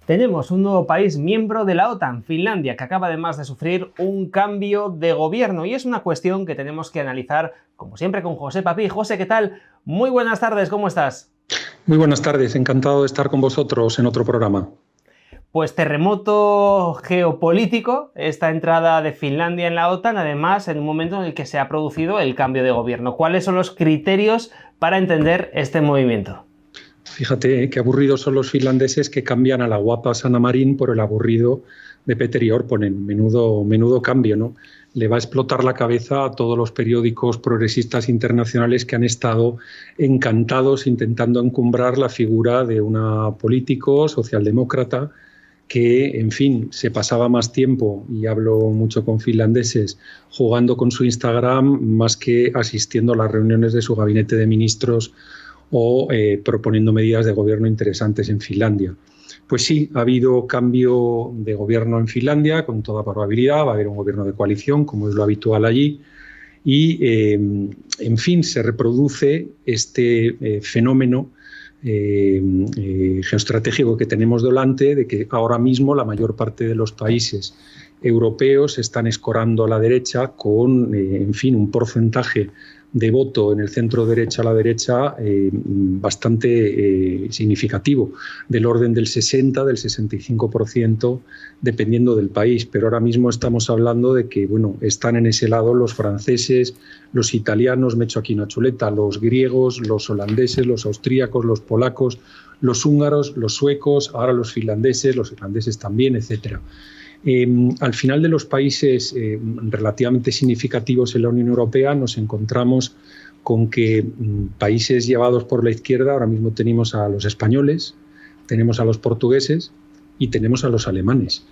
Tenemos un nuevo país miembro de la OTAN, Finlandia, que acaba además de sufrir un cambio de gobierno y es una cuestión que tenemos que analizar, como siempre, con José Papí. José, ¿qué tal? Muy buenas tardes, ¿cómo estás? Muy buenas tardes, encantado de estar con vosotros en otro programa. Pues terremoto geopolítico, esta entrada de Finlandia en la OTAN, además en un momento en el que se ha producido el cambio de gobierno. ¿Cuáles son los criterios para entender este movimiento? Fíjate qué aburridos son los finlandeses que cambian a la guapa Sanna Marin por el aburrido de Petteri Orponen. Menudo cambio, ¿no? Le va a explotar la cabeza a todos los periódicos progresistas internacionales que han estado encantados intentando encumbrar la figura de un político socialdemócrata que, en fin, se pasaba más tiempo, y hablo mucho con finlandeses, jugando con su Instagram más que asistiendo a las reuniones de su gabinete de ministros o proponiendo medidas de gobierno interesantes en Finlandia. Pues sí, ha habido cambio de gobierno en Finlandia, con toda probabilidad, va a haber un gobierno de coalición, como es lo habitual allí, y, en fin, se reproduce este fenómeno geoestratégico que tenemos delante, de que ahora mismo la mayor parte de los países europeos están escorando a la derecha con, en fin, un porcentaje de voto en el centro derecha a la derecha bastante significativo, del orden del 60, del 65%, dependiendo del país. Pero ahora mismo estamos hablando de que, bueno, están en ese lado los franceses, los italianos, me echo aquí una chuleta, los griegos, los holandeses, los austríacos, los polacos, los húngaros, los suecos, ahora los irlandeses también, etcétera. Al final de los países relativamente significativos en la Unión Europea nos encontramos con que países llevados por la izquierda, ahora mismo tenemos a los españoles, tenemos a los portugueses y tenemos a los alemanes.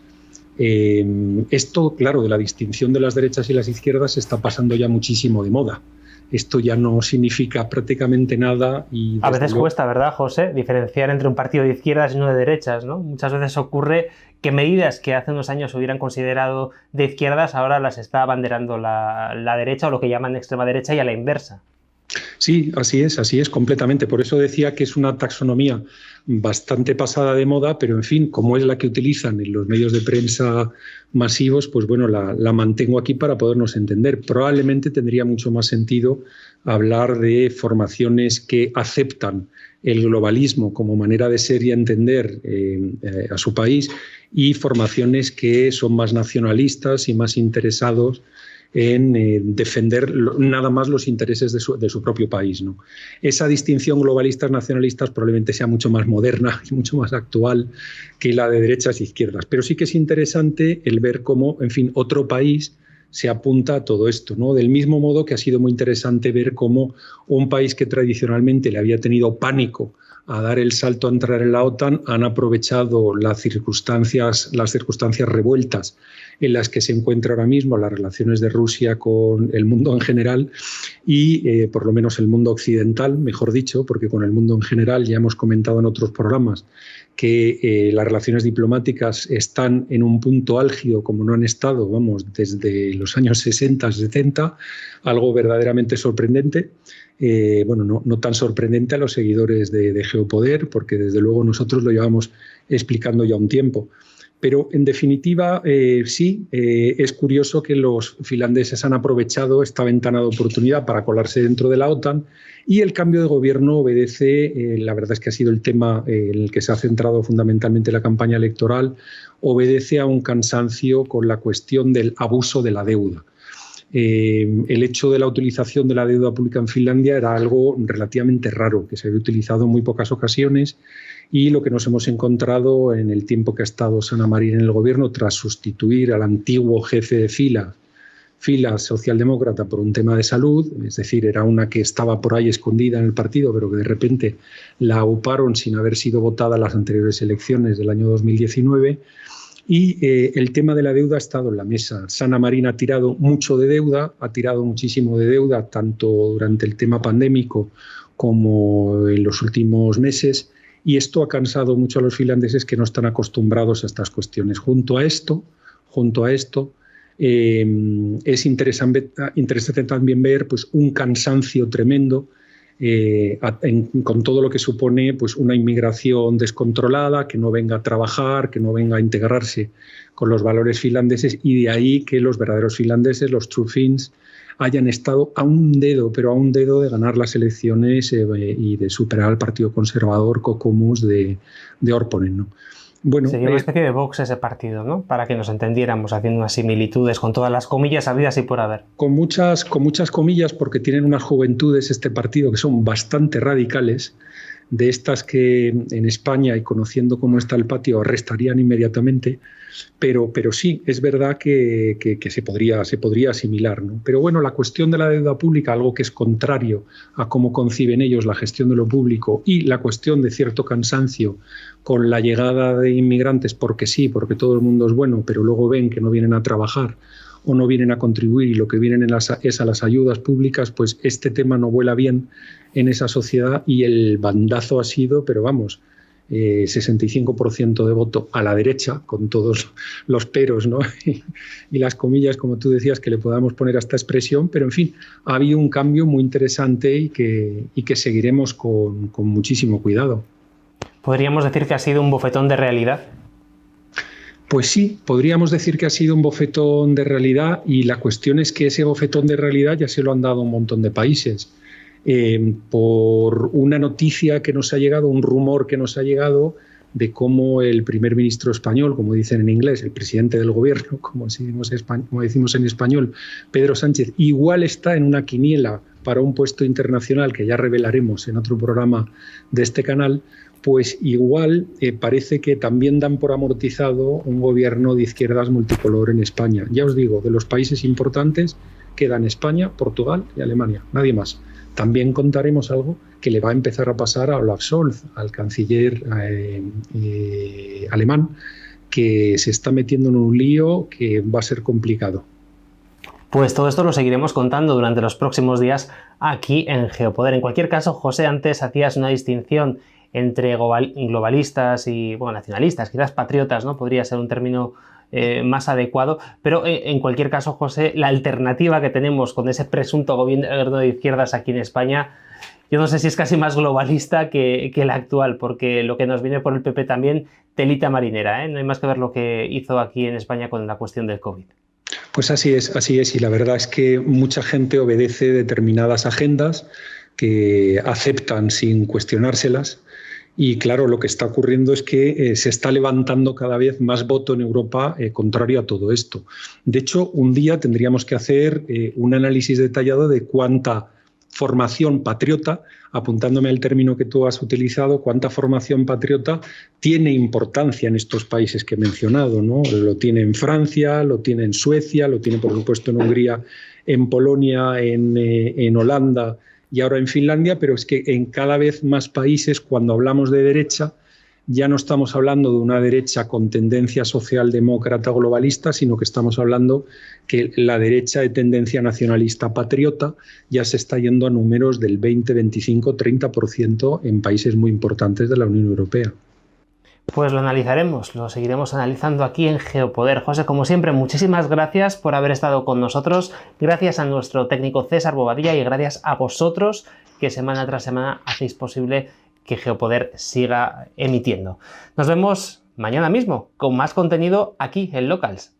Esto, claro, de la distinción de las derechas y las izquierdas está pasando ya muchísimo de moda. Esto ya no significa prácticamente nada. Y a veces cuesta, ¿verdad, José?, diferenciar entre un partido de izquierdas y uno de derechas, ¿no? Muchas veces ocurre que medidas que hace unos años se hubieran considerado de izquierdas ahora las está abanderando la derecha o lo que llaman extrema derecha y a la inversa. Sí, así es completamente. Por eso decía que es una taxonomía bastante pasada de moda, pero en fin, como es la que utilizan en los medios de prensa masivos, pues bueno, la mantengo aquí para podernos entender. Probablemente tendría mucho más sentido hablar de formaciones que aceptan el globalismo como manera de ser y entender a su país, y formaciones que son más nacionalistas y más interesados en defender nada más los intereses de su propio país, ¿no? Esa distinción globalistas-nacionalistas probablemente sea mucho más moderna y mucho más actual que la de derechas e izquierdas. Pero sí que es interesante el ver cómo, en fin, otro país se apunta a todo esto, ¿no? Del mismo modo que ha sido muy interesante ver cómo un país que tradicionalmente le había tenido pánico a dar el salto a entrar en la OTAN han aprovechado las circunstancias revueltas en las que se encuentra ahora mismo las relaciones de Rusia con el mundo en general y por lo menos el mundo occidental, mejor dicho, porque con el mundo en general ya hemos comentado en otros programas que las relaciones diplomáticas están en un punto álgido como no han estado, vamos, desde los años 60, 70, algo verdaderamente sorprendente. Bueno, no tan sorprendente a los seguidores de Geopoder, porque desde luego nosotros lo llevamos explicando ya un tiempo. Pero en definitiva, sí, es curioso que los finlandeses han aprovechado esta ventana de oportunidad para colarse dentro de la OTAN, y el cambio de gobierno obedece, la verdad es que ha sido el tema en el que se ha centrado fundamentalmente la campaña electoral, obedece a un cansancio con la cuestión del abuso de la deuda. El hecho de la utilización de la deuda pública en Finlandia era algo relativamente raro, que se había utilizado en muy pocas ocasiones, y lo que nos hemos encontrado en el tiempo que ha estado Sanna Marin en el gobierno, tras sustituir al antiguo jefe de fila socialdemócrata por un tema de salud, es decir, era una que estaba por ahí escondida en el partido, pero que de repente la auparon sin haber sido votada en las anteriores elecciones del año 2019, y el tema de la deuda ha estado en la mesa. Sanna Marin ha tirado mucho de deuda, ha tirado muchísimo de deuda, tanto durante el tema pandémico como en los últimos meses, y esto ha cansado mucho a los finlandeses, que no están acostumbrados a estas cuestiones. Junto a esto, es interesante también ver pues, un cansancio tremendo con todo lo que supone pues, una inmigración descontrolada, que no venga a trabajar, que no venga a integrarse con los valores finlandeses, y de ahí que los verdaderos finlandeses, los true Finns, hayan estado a un dedo, pero a un dedo de ganar las elecciones y de superar al Partido Conservador Kokoomus de Orponen, ¿no? Bueno, sería una especie de Vox ese partido, ¿no? Para que nos entendiéramos, haciendo unas similitudes con todas las comillas habidas y por haber. Con muchas comillas, porque tienen unas juventudes este partido que son bastante radicales, de estas que en España, y conociendo cómo está el patio, arrestarían inmediatamente, pero sí, es verdad que se podría asimilar, ¿no? Pero bueno, la cuestión de la deuda pública, algo que es contrario a cómo conciben ellos la gestión de lo público, y la cuestión de cierto cansancio con la llegada de inmigrantes, porque sí, porque todo el mundo es bueno, pero luego ven que no vienen a trabajar o no vienen a contribuir y lo que vienen es a las ayudas públicas, pues este tema no vuela bien en esa sociedad, y el bandazo ha sido, pero vamos, 65% de voto a la derecha, con todos los peros, ¿no? y las comillas, como tú decías, que le podamos poner a esta expresión, pero en fin, ha habido un cambio muy interesante y que seguiremos con muchísimo cuidado. ¿Podríamos decir que ha sido un bofetón de realidad? Pues sí, podríamos decir que ha sido un bofetón de realidad, y la cuestión es que ese bofetón de realidad ya se lo han dado un montón de países. Por una noticia que nos ha llegado, un rumor que nos ha llegado de cómo el primer ministro español, como dicen en inglés, el presidente del gobierno, como decimos en español, Pedro Sánchez, igual está en una quiniela para un puesto internacional que ya revelaremos en otro programa de este canal, pues igual parece que también dan por amortizado un gobierno de izquierdas multicolor en España. Ya os digo, de los países importantes quedan España, Portugal y Alemania, nadie más. También contaremos algo que le va a empezar a pasar a Olaf Scholz, al canciller alemán, que se está metiendo en un lío que va a ser complicado. Pues todo esto lo seguiremos contando durante los próximos días aquí en Geopoder. En cualquier caso, José, antes hacías una distinción entre globalistas y nacionalistas, quizás patriotas, ¿no? Podría ser un término más adecuado, pero en cualquier caso, José, la alternativa que tenemos con ese presunto gobierno de izquierdas aquí en España, yo no sé si es casi más globalista que la actual, porque lo que nos viene por el PP también, telita marinera, ¿eh? No hay más que ver lo que hizo aquí en España con la cuestión del COVID. Pues así es, y la verdad es que mucha gente obedece determinadas agendas que aceptan sin cuestionárselas. Y claro, lo que está ocurriendo es que se está levantando cada vez más voto en Europa contrario a todo esto. De hecho, un día tendríamos que hacer un análisis detallado de cuánta formación patriota, apuntándome al término que tú has utilizado, cuánta formación patriota tiene importancia en estos países que he mencionado, ¿no? Lo tiene en Francia, lo tiene en Suecia, lo tiene por supuesto en Hungría, en Polonia, en Holanda y ahora en Finlandia, pero es que en cada vez más países, cuando hablamos de derecha, ya no estamos hablando de una derecha con tendencia socialdemócrata globalista, sino que estamos hablando que la derecha de tendencia nacionalista patriota ya se está yendo a números del 20, 25, 30% en países muy importantes de la Unión Europea. Pues lo analizaremos, lo seguiremos analizando aquí en Geopoder. José, como siempre, muchísimas gracias por haber estado con nosotros. Gracias a nuestro técnico César Bobadilla y gracias a vosotros que semana tras semana hacéis posible que Geopoder siga emitiendo. Nos vemos mañana mismo con más contenido aquí en Locals.